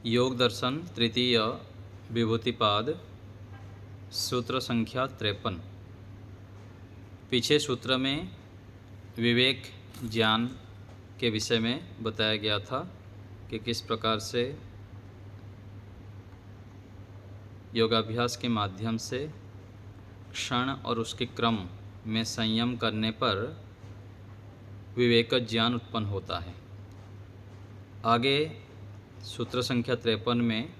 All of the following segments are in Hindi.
योग दर्शन तृतीय विभूतिपाद सूत्र संख्या 53। पीछे सूत्र में विवेक ज्ञान के विषय में बताया गया था कि किस प्रकार से योगाभ्यास के माध्यम से क्षण और उसके क्रम में संयम करने पर विवेक ज्ञान उत्पन्न होता है। आगे सूत्र संख्या 53 में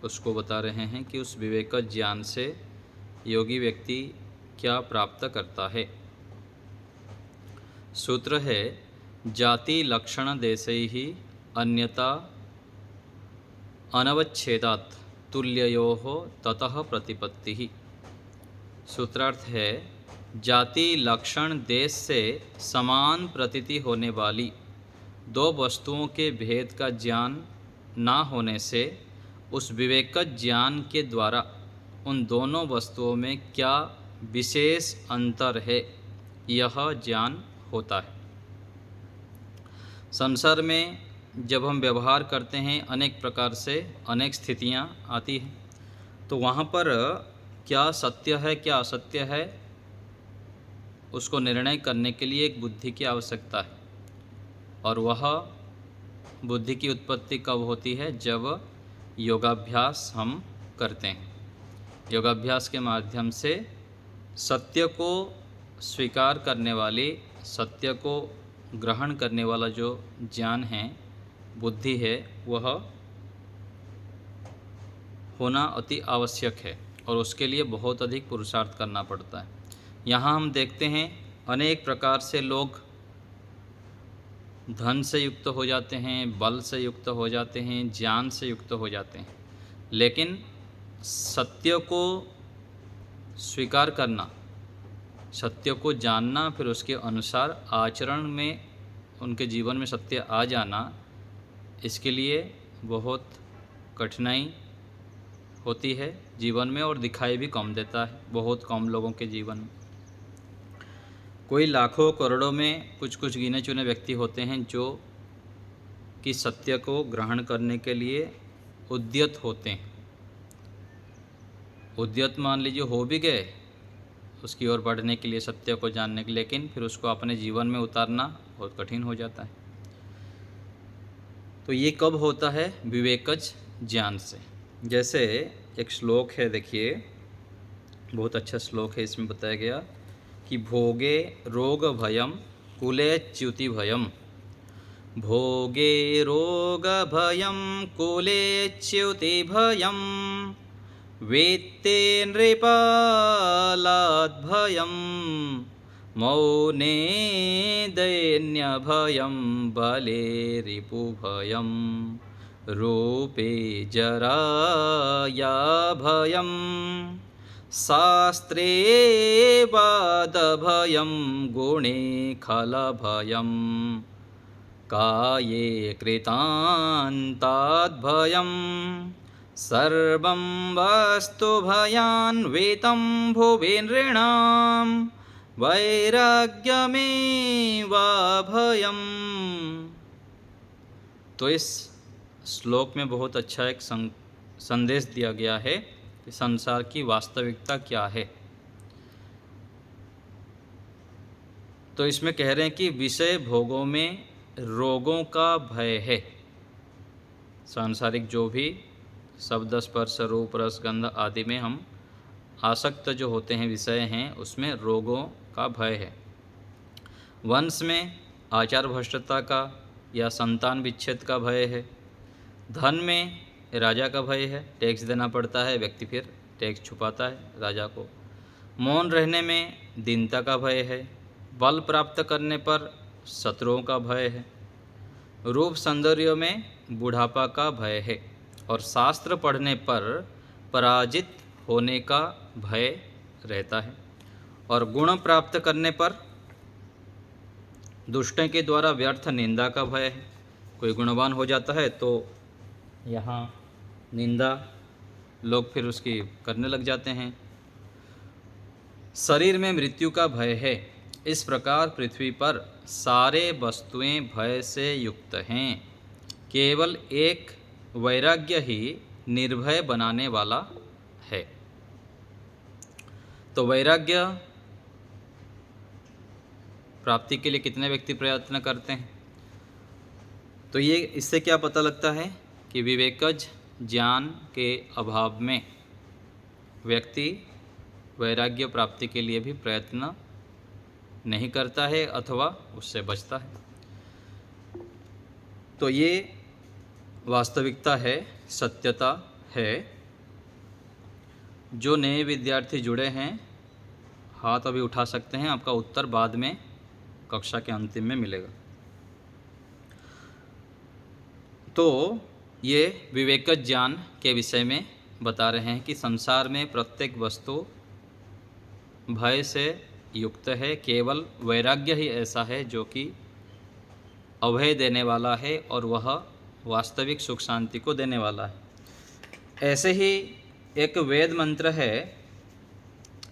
उसको बता रहे हैं कि उस विवेक ज्ञान से योगी व्यक्ति क्या प्राप्त करता है। सूत्र है जाति लक्षण देशैः अन्यता अनवच्छेदात् तुल्ययोः ततः प्रतिपत्तिः। सूत्रार्थ है जाति लक्षण देश से समान प्रतीति होने वाली दो वस्तुओं के भेद का ज्ञान ना होने से उस विवेक ज्ञान के द्वारा उन दोनों वस्तुओं में क्या विशेष अंतर है यह ज्ञान होता है। संसार में जब हम व्यवहार करते हैं अनेक प्रकार से अनेक स्थितियां आती हैं, तो वहाँ पर क्या सत्य है क्या असत्य है उसको निर्णय करने के लिए एक बुद्धि की आवश्यकता है। और वह बुद्धि की उत्पत्ति कब होती है? जब योगाभ्यास हम करते हैं। योगाभ्यास के माध्यम से सत्य को स्वीकार करने वाली, सत्य को ग्रहण करने वाला जो ज्ञान है, बुद्धि है, वह होना अति आवश्यक है और उसके लिए बहुत अधिक पुरुषार्थ करना पड़ता है। यहाँ हम देखते हैं अनेक प्रकार से लोग धन से युक्त हो जाते हैं, बल से युक्त हो जाते हैं, ज्ञान से युक्त हो जाते हैं, लेकिन सत्य को स्वीकार करना, सत्य को जानना, फिर उसके अनुसार आचरण में उनके जीवन में सत्य आ जाना, इसके लिए बहुत कठिनाई होती है जीवन में और दिखाई भी कम देता है बहुत कम लोगों के जीवन में। कोई लाखों करोड़ों में कुछ कुछ गिने चुने व्यक्ति होते हैं जो कि सत्य को ग्रहण करने के लिए उद्यत होते हैं। उद्यत मान लीजिए हो भी गए उसकी ओर बढ़ने के लिए, सत्य को जानने के लिए, लेकिन फिर उसको अपने जीवन में उतारना बहुत कठिन हो जाता है। तो ये कब होता है? विवेकज ज्ञान से। जैसे एक श्लोक है, देखिए बहुत अच्छा श्लोक है। इसमें बताया गया कि भोगे रोग भयम कुले च्युति भयम, भोगे रोग भयम कुले च्युति भयम, वेत्ते नृपालाद् भयम, मौने दैन्य भयम, बले रिपु भयम, रूपे जराया भयम, शास्त्रे वादभयं, गुणे खलभयं, काये कृतान्ताद्भयं, सर्वं वस्तुभयान्वितं भुवि नृणां, वैराग्यमेव भयम्। तो इस श्लोक में बहुत अच्छा एक संदेश दिया गया है कि संसार की वास्तविकता क्या है। तो इसमें कह रहे हैं कि विषय भोगों में रोगों का भय है। सांसारिक जो भी शब्द स्पर्श रूप रस गंध आदि में हम आसक्त जो होते हैं, विषय हैं, उसमें रोगों का भय है। वंश में आचार भ्रष्टता का या संतान विच्छेद का भय है। धन में राजा का भय है, टैक्स देना पड़ता है, व्यक्ति फिर टैक्स छुपाता है राजा को। मौन रहने में दीनता का भय है। बल प्राप्त करने पर शत्रुओं का भय है। रूप सौंदर्य में बुढ़ापा का भय है और शास्त्र पढ़ने पर पराजित होने का भय रहता है। और गुण प्राप्त करने पर दुष्टों के द्वारा व्यर्थ निंदा का भय है। कोई गुणवान हो जाता है तो यहाँ निंदा लोग फिर उसकी करने लग जाते हैं। शरीर में मृत्यु का भय है। इस प्रकार पृथ्वी पर सारे वस्तुएं भय से युक्त हैं। केवल एक वैराग्य ही निर्भय बनाने वाला है। तो वैराग्य प्राप्ति के लिए कितने व्यक्ति प्रयत्न करते हैं? तो ये इससे क्या पता लगता है कि विवेकज ज्ञान के अभाव में व्यक्ति वैराग्य प्राप्ति के लिए भी प्रयत्न नहीं करता है अथवा उससे बचता है। तो ये वास्तविकता है, सत्यता है। जो नए विद्यार्थी जुड़े हैं हाथ अभी उठा सकते हैं, आपका उत्तर बाद में कक्षा के अंतिम में मिलेगा। तो ये विवेकज ज्ञान के विषय में बता रहे हैं कि संसार में प्रत्येक वस्तु भय से युक्त है, केवल वैराग्य ही ऐसा है जो कि अभय देने वाला है और वह वास्तविक सुख शांति को देने वाला है। ऐसे ही एक वेद मंत्र है,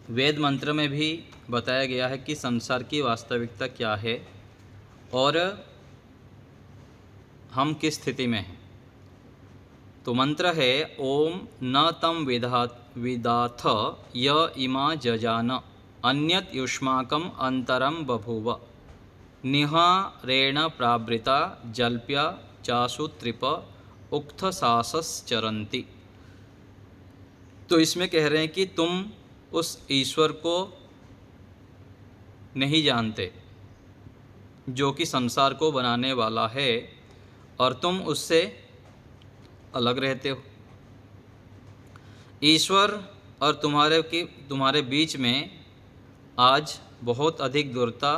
वेद मंत्र में भी बताया गया है कि संसार की वास्तविकता क्या है और हम किस स्थिति में हैं। तो मंत्र है ओम न तम विदाथ य इमा जजान अन्यत युष्माकम अंतरम बभूव निहारेण प्रावृता जल्प्य चासु त्रिप उक्त सासश्चरन्ति। तो इसमें कह रहे हैं कि तुम उस ईश्वर को नहीं जानते जो कि संसार को बनाने वाला है और तुम उससे अलग रहते हो। ईश्वर और तुम्हारे बीच में आज बहुत अधिक दूरता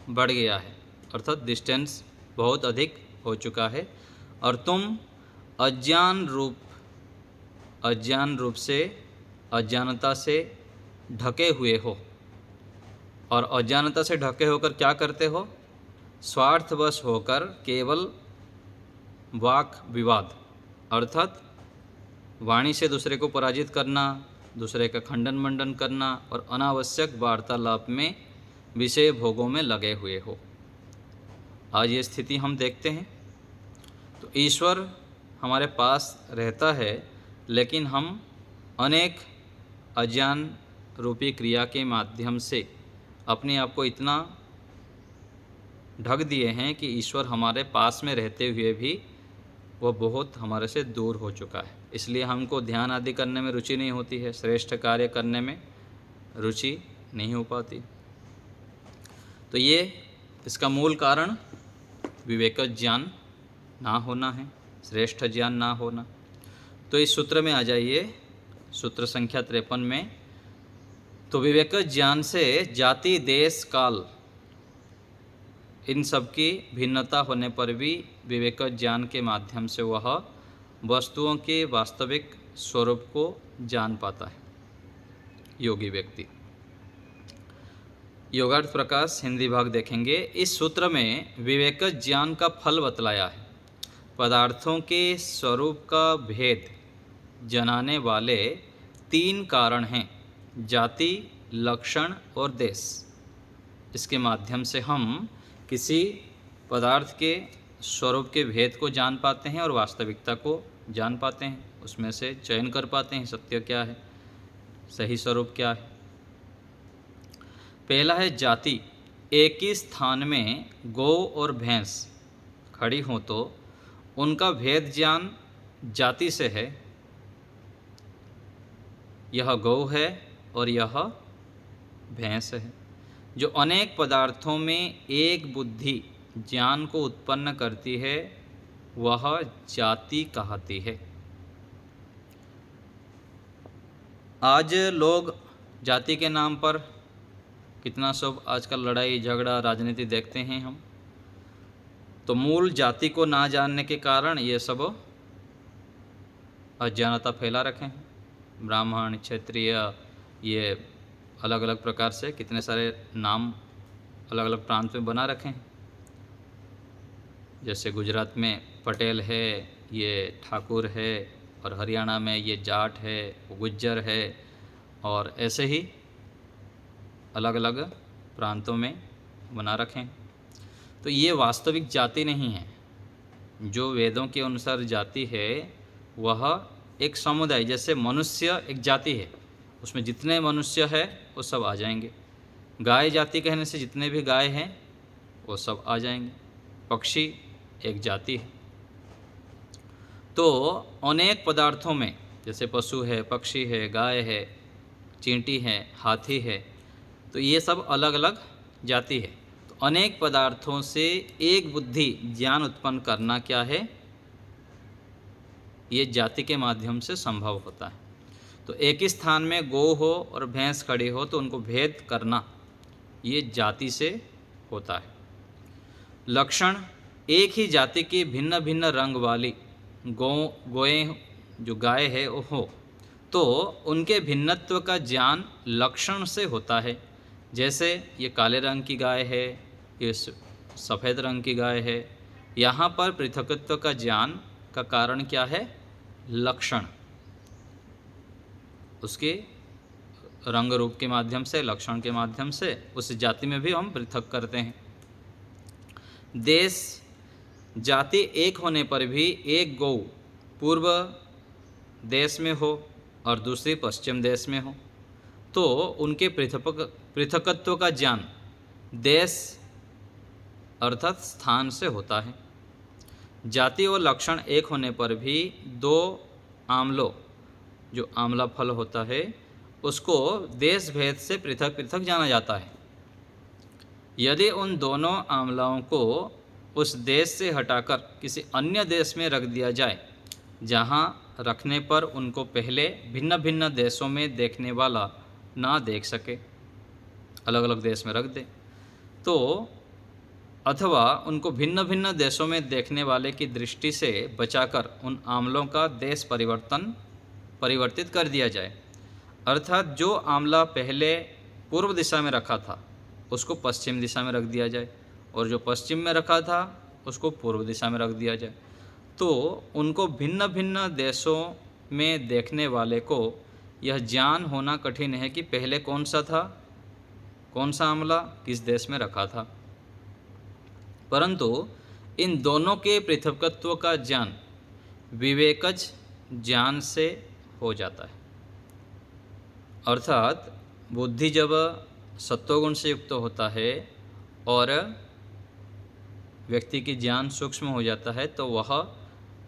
बढ़ गया है, अर्थात डिस्टेंस बहुत अधिक हो चुका है और तुम अज्ञान रूप से अज्ञानता से ढके हुए हो। और अज्ञानता से ढके होकर क्या करते हो? स्वार्थवश होकर केवल वाक विवाद अर्थात वाणी से दूसरे को पराजित करना, दूसरे का खंडन मंडन करना और अनावश्यक वार्तालाप में विषय भोगों में लगे हुए हो। आज ये स्थिति हम देखते हैं। तो ईश्वर हमारे पास रहता है लेकिन हम अनेक अज्ञान रूपी क्रिया के माध्यम से अपने आप को इतना ढक दिए हैं कि ईश्वर हमारे पास में रहते हुए भी वह बहुत हमारे से दूर हो चुका है। इसलिए हमको ध्यान आदि करने में रुचि नहीं होती है, श्रेष्ठ कार्य करने में रुचि नहीं हो पाती। तो ये इसका मूल कारण विवेकज ज्ञान ना होना है, श्रेष्ठ ज्ञान ना होना। तो इस सूत्र में आ जाइए, सूत्र संख्या 53 में। तो विवेकज ज्ञान से जाति, देश, काल इन सब की भिन्नता होने पर भी विवेकज ज्ञान के माध्यम से वह वस्तुओं के वास्तविक स्वरूप को जान पाता है योगी व्यक्ति। योगार्थ प्रकाश हिंदी भाग देखेंगे। इस सूत्र में विवेकज ज्ञान का फल बतलाया है। पदार्थों के स्वरूप का भेद जनाने वाले 3 कारण हैं, जाति, लक्षण और देश। इसके माध्यम से हम किसी पदार्थ के स्वरूप के भेद को जान पाते हैं और वास्तविकता को जान पाते हैं, उसमें से चयन कर पाते हैं सत्य क्या है, सही स्वरूप क्या है। पहला है जाति। एक ही स्थान में गौ और भैंस खड़ी हों तो उनका भेद ज्ञान जाति से है। यह गौ है और यह भैंस है। जो अनेक पदार्थों में एक बुद्धि ज्ञान को उत्पन्न करती है वह जाति कहती है। आज लोग जाति के नाम पर कितना सब आजकल लड़ाई झगड़ा राजनीति देखते हैं हम। तो मूल जाति को ना जानने के कारण ये सब अज्ञानता फैला रखे हैं। ब्राह्मण, क्षत्रिय, ये अलग अलग प्रकार से कितने सारे नाम अलग अलग प्रांत में बना रखे हैं। जैसे गुजरात में पटेल है, ये ठाकुर है, और हरियाणा में ये जाट है, वो गुज्जर है, और ऐसे ही अलग अलग प्रांतों में बना रखें। तो ये वास्तविक जाति नहीं है। जो वेदों के अनुसार जाति है वह एक समुदाय, जैसे मनुष्य एक जाति है, उसमें जितने मनुष्य है वो सब आ जाएंगे। गाय जाति कहने से जितने भी गाय हैं वो सब आ जाएंगे। पक्षी एक जाति है। तो अनेक पदार्थों में, जैसे पशु है, पक्षी है, गाय है, चींटी है, हाथी है, तो ये सब अलग अलग जाति है। तो अनेक पदार्थों से एक बुद्धि ज्ञान उत्पन्न करना क्या है, ये जाति के माध्यम से संभव होता है। तो एक ही स्थान में गौ हो और भैंस खड़ी हो तो उनको भेद करना ये जाति से होता है। लक्षण, एक ही जाति की भिन्न भिन्न रंग वाली गोएं जो गाय है वो हो तो उनके भिन्नत्व का ज्ञान लक्षण से होता है। जैसे ये काले रंग की गाय है, ये सफ़ेद रंग की गाय है। यहाँ पर पृथकत्व का ज्ञान का कारण क्या है, लक्षण। उसके रंग रूप के माध्यम से, लक्षण के माध्यम से उस जाति में भी हम पृथक करते हैं। देश, जाति एक होने पर भी एक गौ पूर्व देश में हो और दूसरी पश्चिम देश में हो तो उनके पृथकत्व का ज्ञान देश अर्थात स्थान से होता है। जाति और लक्षण एक होने पर भी दो आमलों, जो आमला फल होता है, उसको देश भेद से पृथक पृथक जाना जाता है। यदि उन दोनों आमलाओं को उस देश से हटाकर किसी अन्य देश में रख दिया जाए, जहाँ रखने पर उनको पहले भिन्न भिन्न देशों में देखने वाला ना देख सके, अलग अलग देश में रख दे, तो अथवा उनको भिन्न भिन्न देशों में देखने वाले की दृष्टि से बचाकर उन आमलों का देश परिवर्तित कर दिया जाए। अर्थात जो आमला पहले पूर्व दिशा में रखा था उसको पश्चिम दिशा में रख दिया जाए और जो पश्चिम में रखा था उसको पूर्व दिशा में रख दिया जाए। तो उनको भिन्न भिन्न देशों में देखने वाले को यह ज्ञान होना कठिन है कि पहले कौन सा था, कौन सा आमला किस देश में रखा था। परंतु इन दोनों के पृथकत्व का ज्ञान विवेकज ज्ञान से हो जाता है। अर्थात बुद्धि जब सत्वगुण से युक्त होता है और व्यक्ति की ज्ञान सूक्ष्म हो जाता है तो वह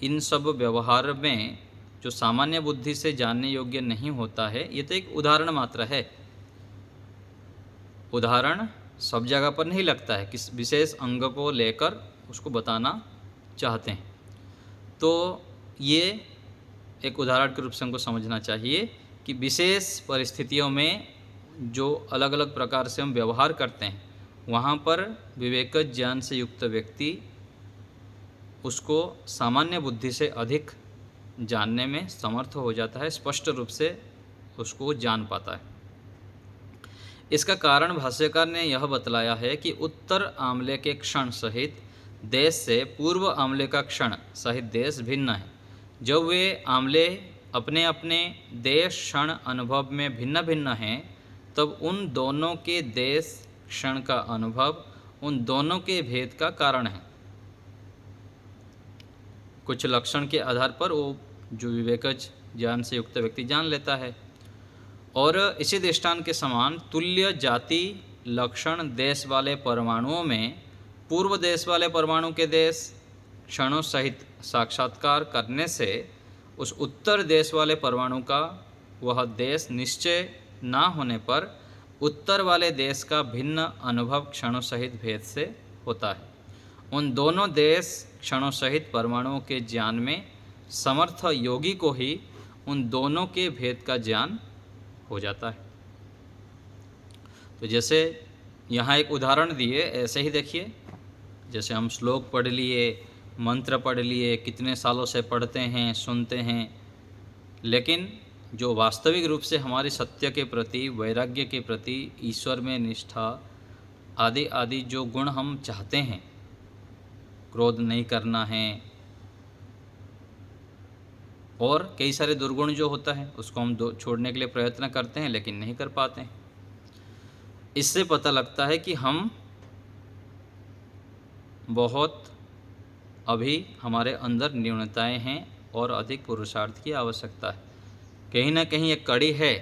इन सब व्यवहार में जो सामान्य बुद्धि से जानने योग्य नहीं होता है, ये तो एक उदाहरण मात्र है। उदाहरण सब जगह पर नहीं लगता है, किस विशेष अंग को लेकर उसको बताना चाहते हैं। तो ये एक उदाहरण के रूप से हमको समझना चाहिए कि विशेष परिस्थितियों में जो अलग अलग प्रकार से हम व्यवहार करते हैं, वहाँ पर विवेकज ज्ञान से युक्त व्यक्ति उसको सामान्य बुद्धि से अधिक जानने में समर्थ हो जाता है, स्पष्ट रूप से उसको जान पाता है। इसका कारण भाष्यकार ने यह बतलाया है कि उत्तर आमले के क्षण सहित देश से पूर्व आमले का क्षण सहित देश भिन्न है। जब वे आमले अपने अपने देश क्षण अनुभव में भिन्न भिन्न हैं, तब उन दोनों के देश क्षण का अनुभव उन दोनों के भेद का कारण है। कुछ लक्षण के आधार पर वो जो विवेकज ज्ञान से युक्त व्यक्ति जान लेता है। और इसी दृष्टांत के समान तुल्य जाति लक्षण देश वाले परमाणुओं में पूर्व देश वाले परमाणु के देश क्षणों सहित साक्षात्कार करने से उस उत्तर देश वाले परमाणु का वह देश निश्चय ना होने पर उत्तर वाले देश का भिन्न अनुभव क्षणों सहित भेद से होता है। उन दोनों देश क्षणों सहित परमाणुओं के ज्ञान में समर्थ योगी को ही उन दोनों के भेद का ज्ञान हो जाता है। तो जैसे यहाँ एक उदाहरण दिए, ऐसे ही देखिए, जैसे हम श्लोक पढ़ लिए, मंत्र पढ़ लिए, कितने सालों से पढ़ते हैं, सुनते हैं, लेकिन जो वास्तविक रूप से हमारी सत्य के प्रति, वैराग्य के प्रति, ईश्वर में निष्ठा आदि आदि जो गुण हम चाहते हैं, क्रोध नहीं करना है और कई सारे दुर्गुण जो होता है उसको हम छोड़ने के लिए प्रयत्न करते हैं लेकिन नहीं कर पाते हैं। इससे पता लगता है कि हम बहुत अभी हमारे अंदर न्यूनताएं हैं और अधिक पुरुषार्थ की आवश्यकता है। कहीं ना कहीं एक कड़ी है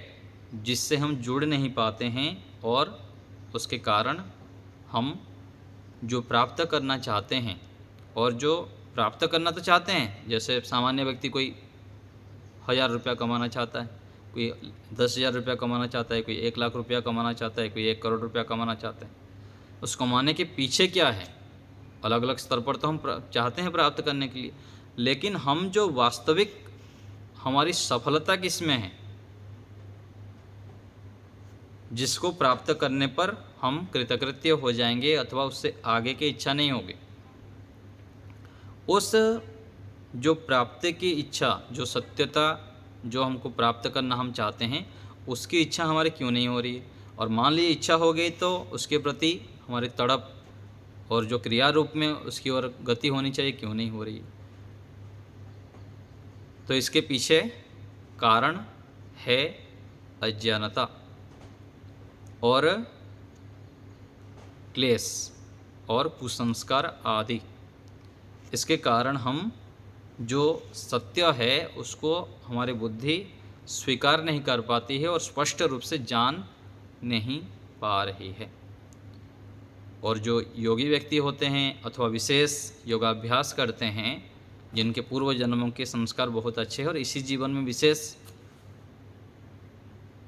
जिससे हम जुड़ नहीं पाते हैं और उसके कारण हम जो प्राप्त करना चाहते हैं और जो प्राप्त करना तो चाहते हैं, जैसे सामान्य व्यक्ति कोई 1000 रुपया कमाना चाहता है, कोई 10,000 रुपया कमाना चाहता है, कोई 1,00,000 रुपया कमाना चाहता है, कोई 1 करोड़ रुपया कमाना चाहता है। उस कमाने के पीछे क्या है, अलग अलग स्तर पर तो हम चाहते हैं प्राप्त करने के लिए, लेकिन हम जो वास्तविक हमारी सफलता किस में है, जिसको प्राप्त करने पर हम कृतकृत्य हो जाएंगे अथवा उससे आगे की इच्छा नहीं होगी, उस जो प्राप्ति की इच्छा, जो सत्यता जो हमको प्राप्त करना हम चाहते हैं, उसकी इच्छा हमारी क्यों नहीं हो रही है। और मान लीजिए इच्छा हो गई तो उसके प्रति हमारी तड़प और जो क्रिया रूप में उसकी ओर गति होनी चाहिए क्यों नहीं हो रही है। तो इसके पीछे कारण है अज्ञानता और क्लेश और कुसंस्कार आदि। इसके कारण हम जो सत्य है उसको हमारी बुद्धि स्वीकार नहीं कर पाती है और स्पष्ट रूप से जान नहीं पा रही है। और जो योगी व्यक्ति होते हैं अथवा विशेष योगाभ्यास करते हैं, जिनके पूर्व जन्मों के संस्कार बहुत अच्छे हैं और इसी जीवन में विशेष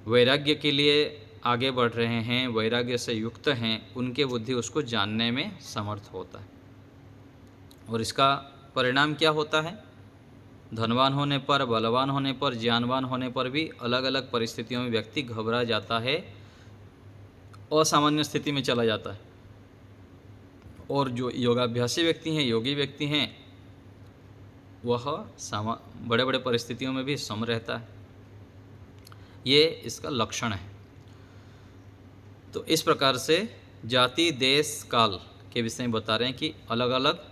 वैराग्य के लिए आगे बढ़ रहे हैं, वैराग्य से युक्त हैं, उनके बुद्धि उसको जानने में समर्थ होता है। और इसका परिणाम क्या होता है, धनवान होने पर, बलवान होने पर, ज्ञानवान होने पर भी अलग अलग परिस्थितियों में व्यक्ति घबरा जाता है, असामान्य स्थिति में चला जाता है। और जो योगाभ्यासी व्यक्ति हैं, योगी व्यक्ति हैं, वह बड़े बड़े परिस्थितियों में भी सम रहता है। ये इसका लक्षण है। तो इस प्रकार से जाति, देश, काल के विषय में बता रहे हैं कि अलग अलग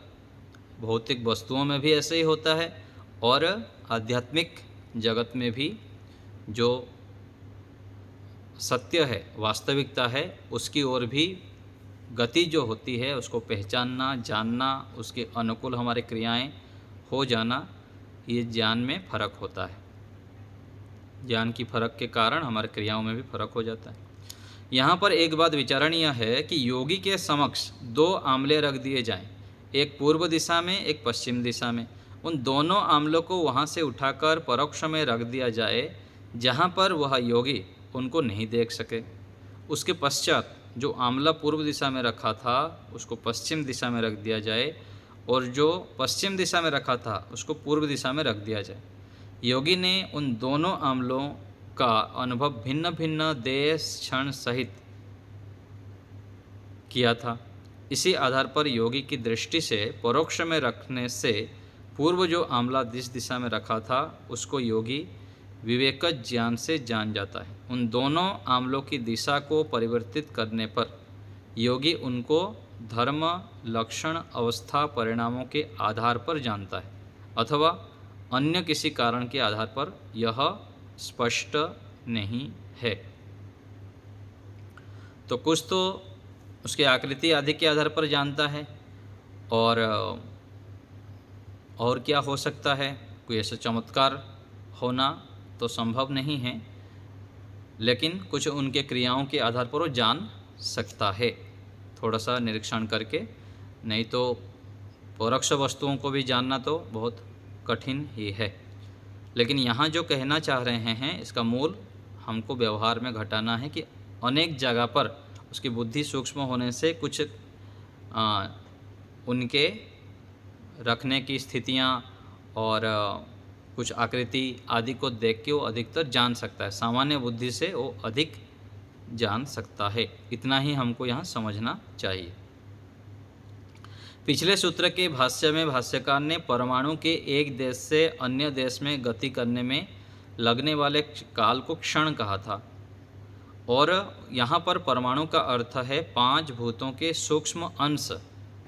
भौतिक वस्तुओं में भी ऐसे ही होता है और आध्यात्मिक जगत में भी जो सत्य है, वास्तविकता है, उसकी ओर भी गति जो होती है उसको पहचानना, जानना, उसके अनुकूल हमारी क्रियाएं हो जाना, ये ज्ञान में फर्क होता है। ज्ञान की फर्क के कारण हमारी क्रियाओं में भी फर्क हो जाता है। यहाँ पर एक बात विचारणीय है कि योगी के समक्ष 2 आमले रख दिए जाएं, एक पूर्व दिशा में, एक पश्चिम दिशा में। उन दोनों आमलों को वहाँ से उठाकर परोक्ष में रख दिया जाए जहाँ पर वह योगी उनको नहीं देख सके। उसके पश्चात जो आमला पूर्व दिशा में रखा था उसको पश्चिम दिशा में रख दिया जाए और जो पश्चिम दिशा में रखा था उसको पूर्व दिशा में रख दिया जाए। योगी ने उन दोनों आमलों का अनुभव भिन्न भिन्न देश क्षण सहित किया था। इसी आधार पर योगी की दृष्टि से परोक्ष में रखने से पूर्व जो आमला जिस दिशा में रखा था उसको योगी विवेकज ज्ञान से जान जाता है। उन दोनों आमलों की दिशा को परिवर्तित करने पर योगी उनको धर्म, लक्षण, अवस्था, परिणामों के आधार पर जानता है अथवा अन्य किसी कारण के आधार पर यह स्पष्ट नहीं है। तो कुछ तो उसकी आकृति आदि के आधार पर जानता है और क्या हो सकता है, कोई ऐसा चमत्कार होना तो संभव नहीं है, लेकिन कुछ उनके क्रियाओं के आधार पर वो जान सकता है थोड़ा सा निरीक्षण करके। नहीं तो परोक्ष वस्तुओं को भी जानना तो बहुत कठिन ही है। लेकिन यहाँ जो कहना चाह रहे हैं इसका मूल हमको व्यवहार में घटाना है कि अनेक जगह पर उसकी बुद्धि सूक्ष्म होने से कुछ उनके रखने की स्थितियाँ और कुछ आकृति आदि को देख के वो अधिकतर जान सकता है। सामान्य बुद्धि से वो अधिक जान सकता है। इतना ही हमको यहाँ समझना चाहिए। पिछले सूत्र के भाष्य में भाष्यकार ने परमाणु के एक देश से अन्य देश में गति करने में लगने वाले काल को क्षण कहा था और यहाँ पर परमाणु का अर्थ है 5 भूतों के सूक्ष्म अंश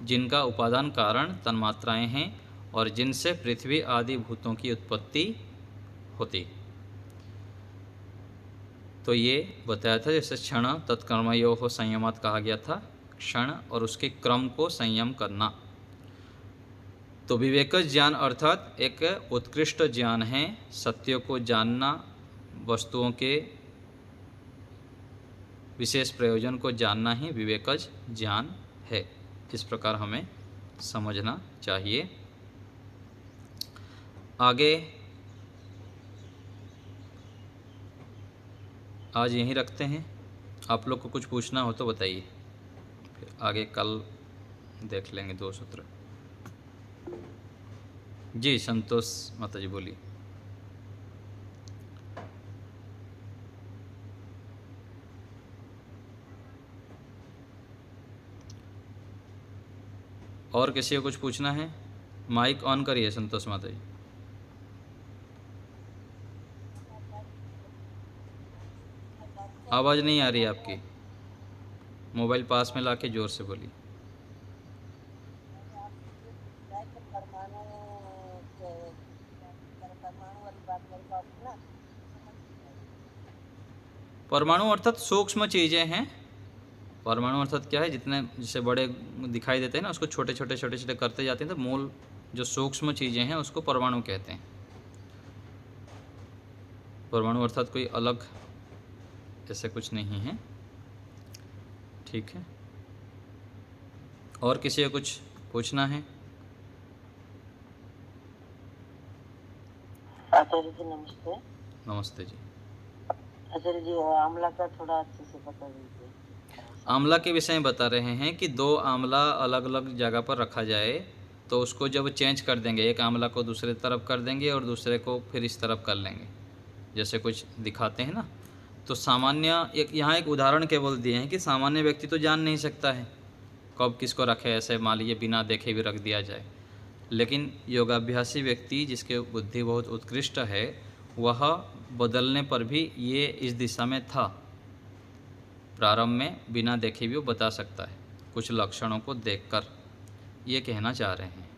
जिनका उपादान कारण तन्मात्राएं हैं और जिनसे पृथ्वी आदि भूतों की उत्पत्ति होती। तो ये बताया था जैसे क्षण तत्कर्मयोः संयमात् कहा गया था, क्षण और उसके क्रम को संयम करना। तो विवेकज ज्ञान अर्थात एक उत्कृष्ट ज्ञान है, सत्य को जानना, वस्तुओं के विशेष प्रयोजन को जानना ही विवेकज ज्ञान है। इस प्रकार हमें समझना चाहिए। आगे आज यहीं रखते हैं। आप लोग को कुछ पूछना हो तो बताइए, फिर आगे कल देख लेंगे 2 सूत्र। जी संतोष माता जी बोलिए। और किसी को कुछ पूछना है? माइक ऑन करिए संतोष माता जी। आवाज़ नहीं आ रही है आपकी, मोबाइल पास में लाके ज़ोर से बोलिए। परमाणु अर्थात सूक्ष्म चीज़ें हैं। परमाणु अर्थात क्या है, जितने जैसे बड़े दिखाई देते हैं ना, उसको छोटे छोटे छोटे छोटे करते जाते हैं, तो मूल जो सूक्ष्म चीज़ें हैं उसको परमाणु कहते हैं। परमाणु अर्थात कोई अलग ऐसे कुछ नहीं है। ठीक है, और किसी को कुछ पूछना है? आचार्य जी नमस्ते। नमस्ते जी। आचार्य जी आंवला का थोड़ा अच्छे से बता दीजिए। आंवला के विषय में बता रहे हैं कि 2 आंवला अलग अलग जगह पर रखा जाए तो उसको जब चेंज कर देंगे, एक आंवला को दूसरे तरफ कर देंगे और दूसरे को फिर इस तरफ कर लेंगे, जैसे कुछ दिखाते हैं ना, तो सामान्य एक यहाँ एक उदाहरण केवल दिए हैं कि सामान्य व्यक्ति तो जान नहीं सकता है कब किसको रखे, ऐसे मान लीजिए बिना देखे भी रख दिया जाए। लेकिन योगाभ्यासी व्यक्ति जिसके बुद्धि बहुत उत्कृष्ट है, वह बदलने पर भी ये इस दिशा में था, प्रारंभ में बिना देखे भी वो बता सकता है कुछ लक्षणों को देखकर, ये कहना चाह रहे हैं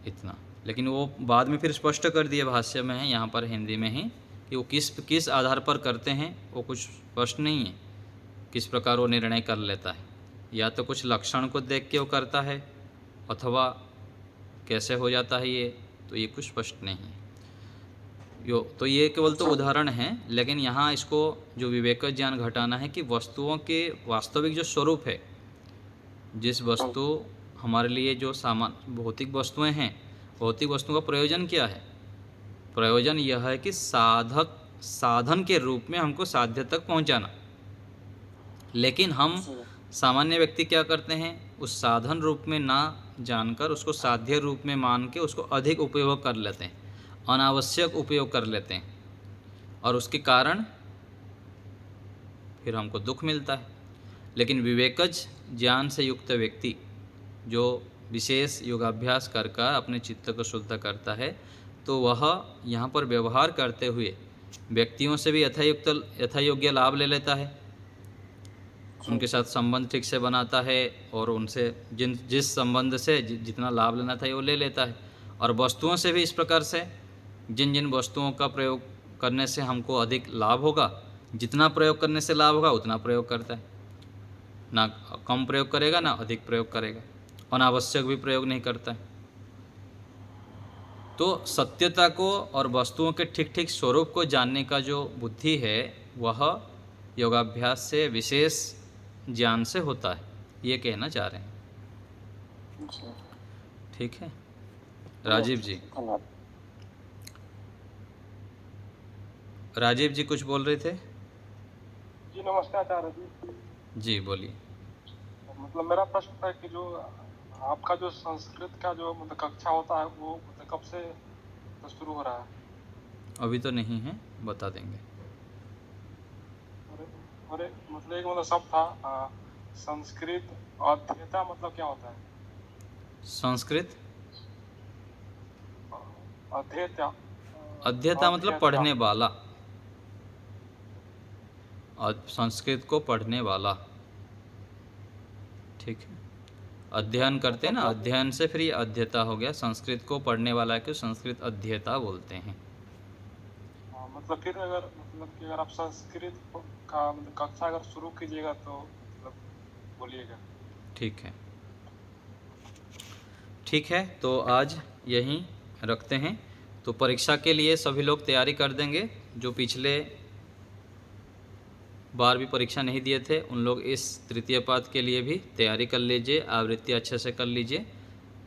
इतना। लेकिन वो बाद में फिर स्पष्ट कर दिए, भाष्य में है यहाँ पर हिंदी में ही, कि वो किस आधार पर करते हैं वो कुछ स्पष्ट नहीं है, किस प्रकार वो निर्णय कर लेता है, या तो कुछ लक्षण को देख के वो करता है अथवा कैसे हो जाता है ये, तो ये कुछ स्पष्ट नहीं है। तो ये केवल तो उदाहरण है, लेकिन यहाँ इसको जो विवेक ज्ञान घटाना है कि वस्तुओं के वास्तविक जो स्वरूप है, जिस वस्तु हमारे लिए जो भौतिक वस्तुएं हैं, भौतिक वस्तुओं का प्रयोजन क्या है? प्रयोजन यह है कि साधन के रूप में हमको साध्य तक पहुंचाना। लेकिन हम सामान्य व्यक्ति क्या करते हैं, उस साधन रूप में ना जानकर उसको साध्य रूप में मान के उसको अधिक उपयोग कर लेते हैं, अनावश्यक उपयोग कर लेते हैं, और उसके कारण फिर हमको दुख मिलता है। लेकिन विवेकज ज्ञान से युक्त व्यक्ति जो विशेष योगाभ्यास कर कर अपने चित्त को शुद्ध करता है, तो वह यहाँ पर व्यवहार करते हुए व्यक्तियों से भी यथायोग्य लाभ ले लेता है, उनके साथ संबंध ठीक से बनाता है और उनसे जिस संबंध से जितना लाभ लेना था वो ले लेता है। और वस्तुओं से भी इस प्रकार से जिन वस्तुओं का प्रयोग करने से हमको अधिक लाभ होगा, जितना प्रयोग करने से लाभ होगा उतना प्रयोग करता है, ना कम प्रयोग करेगा ना अधिक प्रयोग करेगा, अनावश्यक भी प्रयोग नहीं करता है। तो सत्यता को और वस्तुओं के ठीक ठीक स्वरूप को जानने का जो बुद्धि है, वह योगाभ्यास से विशेष ज्ञान से होता है, ये कहना चाह रहे हैं। ठीक है राजीव जी। राजीव जी कुछ बोल रहे थे? जी नमस्ते आचार्य जी। जी बोलिए। मतलब मेरा प्रश्न था कि जो आपका जो संस्कृत का जो मतलब कक्षा होता है वो मतलब कब से शुरू हो रहा है? अभी तो नहीं है, बता देंगे। अरे मतलब एक मतलब शब्द था संस्कृत अध्येता, मतलब क्या होता है? संस्कृत अध्येता, अध्येता मतलब पढ़ने वाला, और संस्कृत को पढ़ने वाला। ठीक है, अध्ययन करते हैं ना, अध्ययन से फिर ये अध्येता हो गया। संस्कृत को पढ़ने वाला को संस्कृत अध्येता बोलते हैं। मतलब फिर अगर मतलब कि अगर आप संस्कृत का मतलब कक्षा अगर शुरू कीजिएगा तो मतलब बोलिएगा। ठीक है, ठीक है, तो आज यहीं रखते हैं। तो परीक्षा के लिए सभी लोग तैयारी कर देंगे। जो पिछले बार भी परीक्षा नहीं दिए थे उन लोग इस तृतीय पाद के लिए भी तैयारी कर लीजिए, आवृत्ति अच्छे से कर लीजिए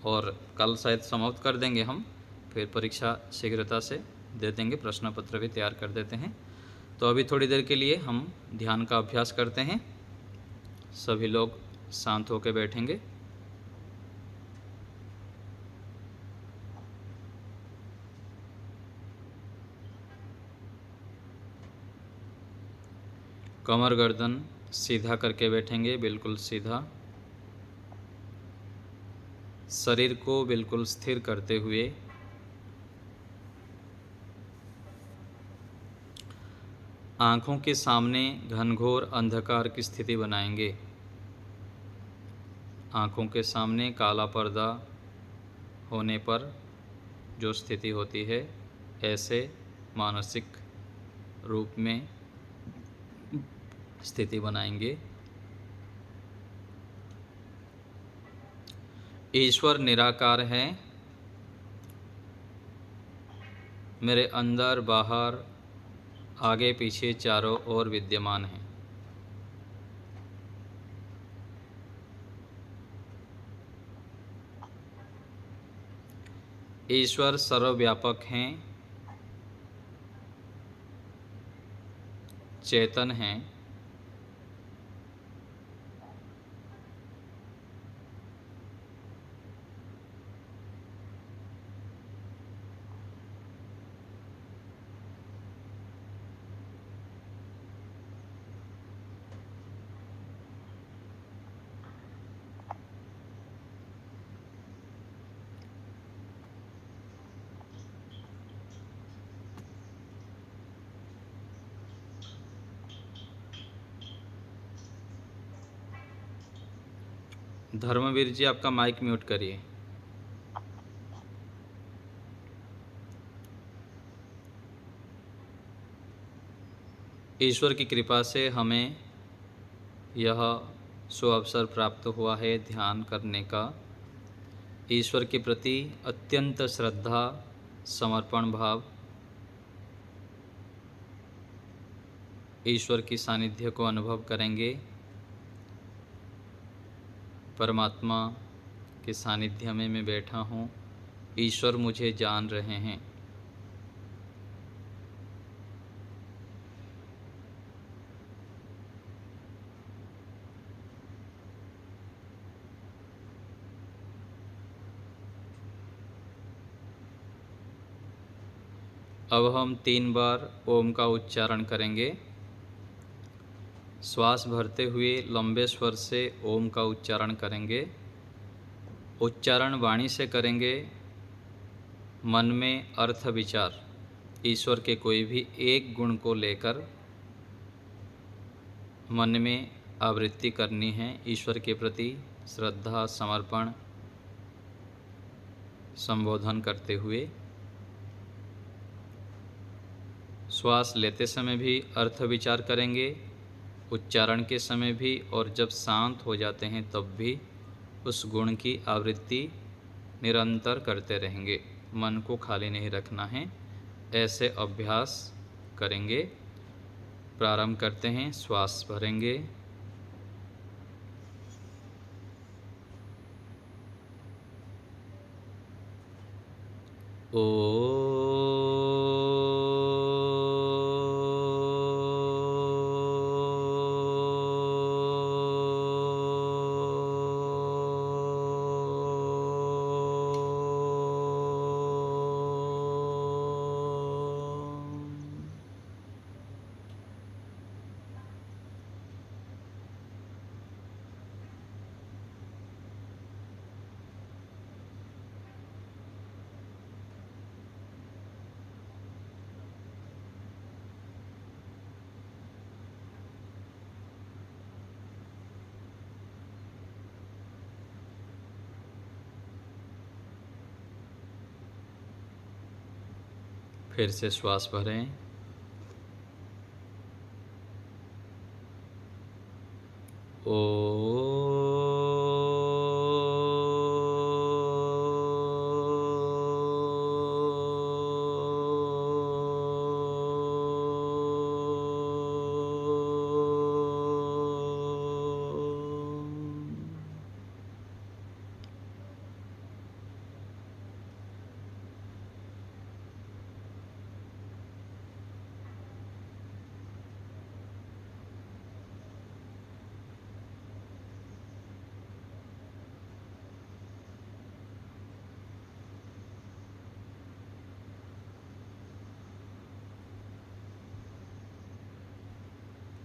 और कल शायद समाप्त कर देंगे हम, फिर परीक्षा शीघ्रता से दे देंगे, प्रश्न पत्र भी तैयार कर देते हैं। तो अभी थोड़ी देर के लिए हम ध्यान का अभ्यास करते हैं। सभी लोग शांत होकर बैठेंगे। कमर गर्दन सीधा करके बैठेंगे, बिल्कुल सीधा। शरीर को बिल्कुल स्थिर करते हुए आँखों के सामने घनघोर अंधकार की स्थिति बनाएंगे। आँखों के सामने काला पर्दा होने पर जो स्थिति होती है, ऐसे मानसिक रूप में स्थिति बनाएंगे। ईश्वर निराकार है, मेरे अंदर बाहर आगे पीछे चारों ओर विद्यमान है। ईश्वर सर्वव्यापक हैं, चेतन हैं, धर्मवीर जी आपका माइक म्यूट करिए। ईश्वर की कृपा से हमें यह सुअवसर प्राप्त हुआ है ध्यान करने का। ईश्वर के प्रति अत्यंत श्रद्धा, समर्पण भाव, ईश्वर की सानिध्य को अनुभव करेंगे। परमात्मा के सानिध्य में मैं बैठा हूँ, ईश्वर मुझे जान रहे हैं। अब हम 3 बार ओम का उच्चारण करेंगे। श्वास भरते हुए लंबे स्वर से ओम का उच्चारण करेंगे। उच्चारण वाणी से करेंगे। मन में अर्थ विचार, ईश्वर के कोई भी एक गुण को लेकर मन में आवृत्ति करनी है। ईश्वर के प्रति श्रद्धा, समर्पण, संबोधन करते हुए श्वास लेते समय भी अर्थ विचार करेंगे, उच्चारण के समय भी, और जब शांत हो जाते हैं तब भी उस गुण की आवृत्ति निरंतर करते रहेंगे। मन को खाली नहीं रखना है। ऐसे अभ्यास करेंगे। प्रारंभ करते हैं। श्वास भरेंगे। फिर से श्वास भरें। ओ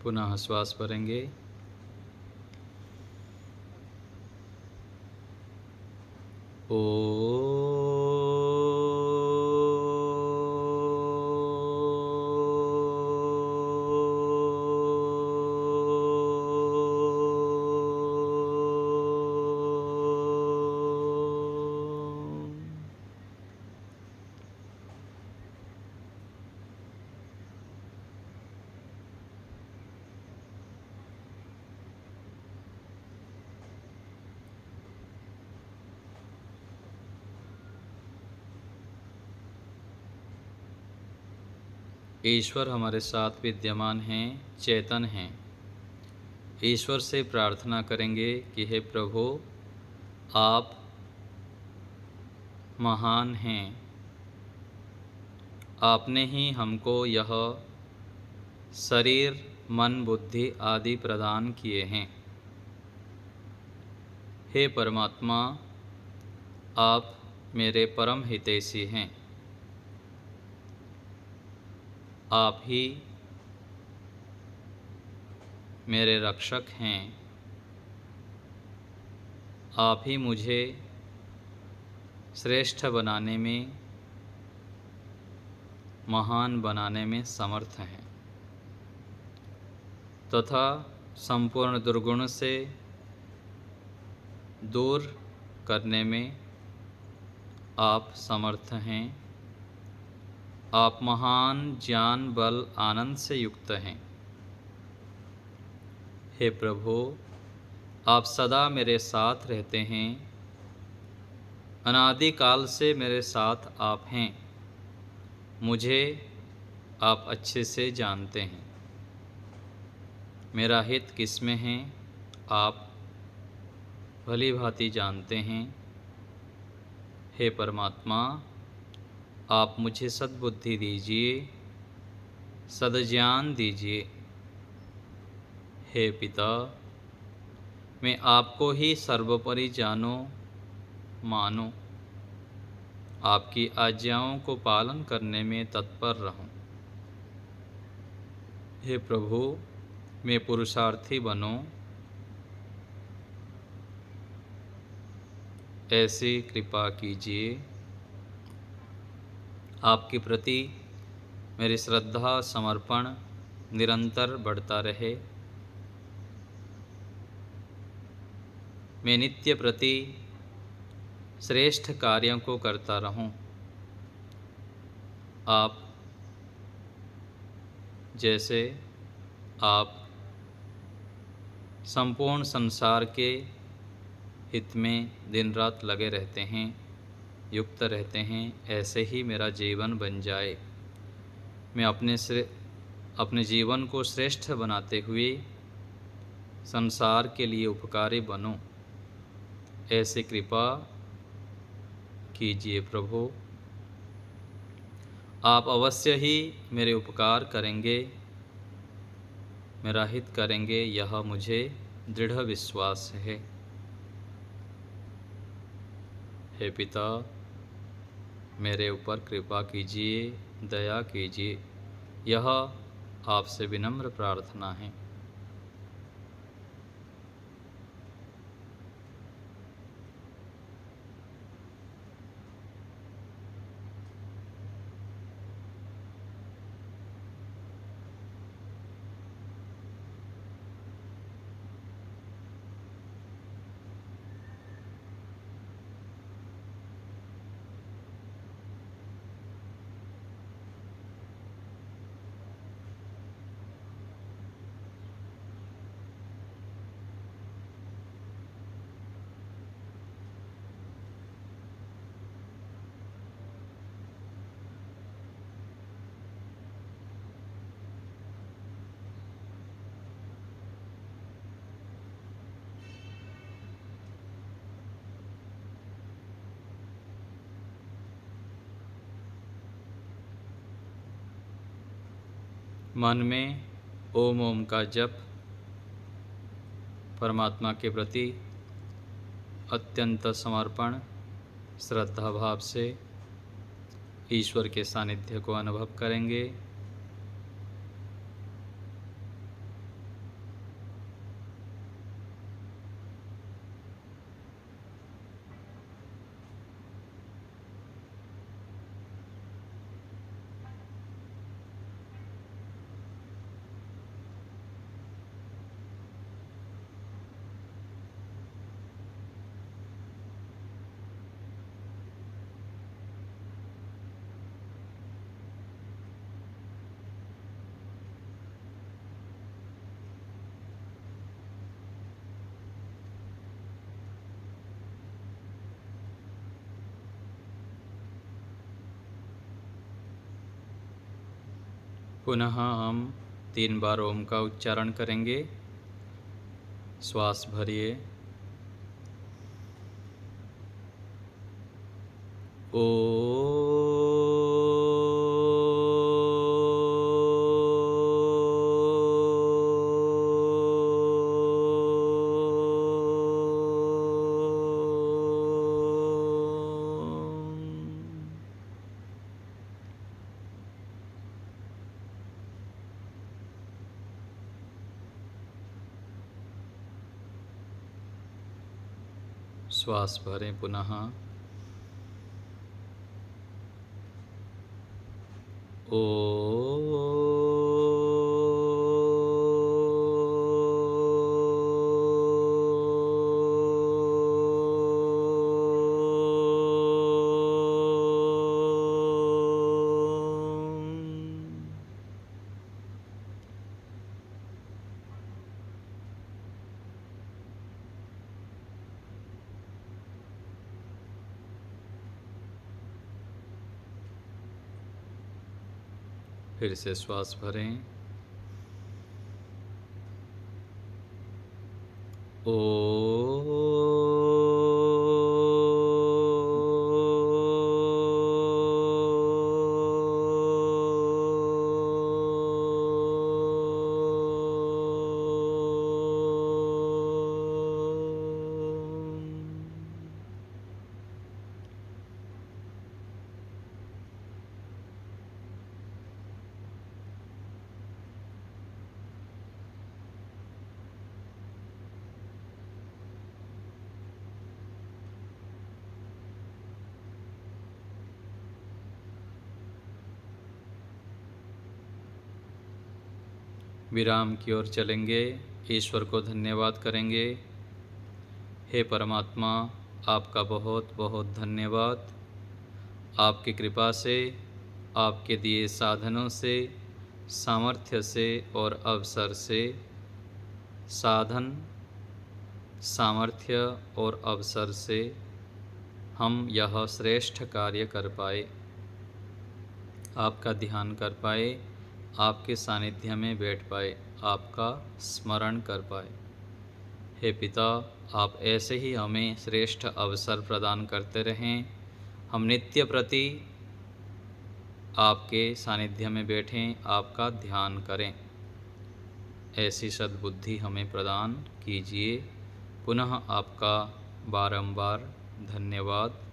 पुनः श्वास भरेंगे। ईश्वर हमारे साथ विद्यमान हैं, चेतन हैं। ईश्वर से प्रार्थना करेंगे कि हे प्रभु, आप महान हैं। आपने ही हमको यह शरीर, मन, बुद्धि आदि प्रदान किए हैं। हे परमात्मा, आप मेरे परम हितैषी हैं। आप ही मेरे रक्षक हैं। आप ही मुझे श्रेष्ठ बनाने में, महान बनाने में समर्थ हैं तथा संपूर्ण दुर्गुण से दूर करने में आप समर्थ हैं। आप महान ज्ञान, बल, आनंद से युक्त हैं। हे प्रभु, आप सदा मेरे साथ रहते हैं। अनादिकाल से मेरे साथ आप हैं। मुझे आप अच्छे से जानते हैं। मेरा हित किस में है आप भली भांति जानते हैं। हे परमात्मा, आप मुझे सद्बुद्धि दीजिए, सद्ज्ञान दीजिए। हे पिता, मैं आपको ही सर्वोपरि जानो, मानो। आपकी आज्ञाओं को पालन करने में तत्पर रहूं। हे प्रभु, मैं पुरुषार्थी बनूं, ऐसी कृपा कीजिए। आपके प्रति मेरी श्रद्धा, समर्पण निरंतर बढ़ता रहे। मैं नित्य प्रति श्रेष्ठ कार्यों को करता रहूं। आप जैसे आप संपूर्ण संसार के हित में दिन रात लगे रहते हैं, युक्त रहते हैं, ऐसे ही मेरा जीवन बन जाए। मैं अपने जीवन को श्रेष्ठ बनाते हुए संसार के लिए उपकारी बनूं, ऐसी कृपा कीजिए प्रभु। आप अवश्य ही मेरे उपकार करेंगे, मेरा हित करेंगे, यह मुझे दृढ़ विश्वास है। हे पिता, मेरे ऊपर कृपा कीजिए, दया कीजिए, यह आपसे विनम्र प्रार्थना है। मन में ओम ओम का जप परमात्मा के प्रति अत्यंत समर्पण, श्रद्धा भाव से ईश्वर के सानिध्य को अनुभव करेंगे। पुनः हम 3 बार ओम का उच्चारण करेंगे। श्वास भरिए। श्वास भरें पुनः। फिर से श्वास भरें। विराम की ओर चलेंगे। ईश्वर को धन्यवाद करेंगे। हे परमात्मा, आपका बहुत बहुत धन्यवाद। आपकी कृपा से, आपके दिए साधनों से, सामर्थ्य से और अवसर से, साधन, सामर्थ्य और अवसर से हम यह श्रेष्ठ कार्य कर पाए, आपका ध्यान कर पाए, आपके सानिध्य में बैठ पाए, आपका स्मरण कर पाए। हे पिता, आप ऐसे ही हमें श्रेष्ठ अवसर प्रदान करते रहें। हम नित्य प्रति आपके सानिध्य में बैठें, आपका ध्यान करें। ऐसी सद्बुद्धि हमें प्रदान कीजिए। पुनः आपका बारंबार धन्यवाद।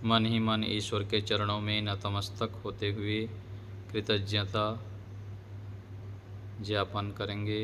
मन ही मन ईश्वर के चरणों में नतमस्तक होते हुए कृतज्ञता ज्ञापन करेंगे।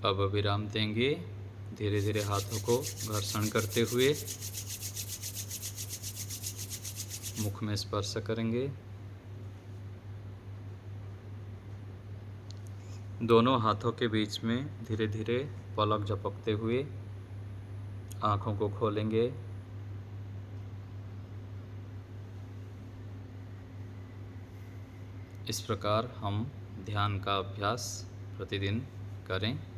अब विराम देंगे। धीरे धीरे हाथों को घर्षण करते हुए मुख में स्पर्श करेंगे। दोनों हाथों के बीच में धीरे धीरे पलक झपकते हुए आँखों को खोलेंगे। इस प्रकार हम ध्यान का अभ्यास प्रतिदिन करें।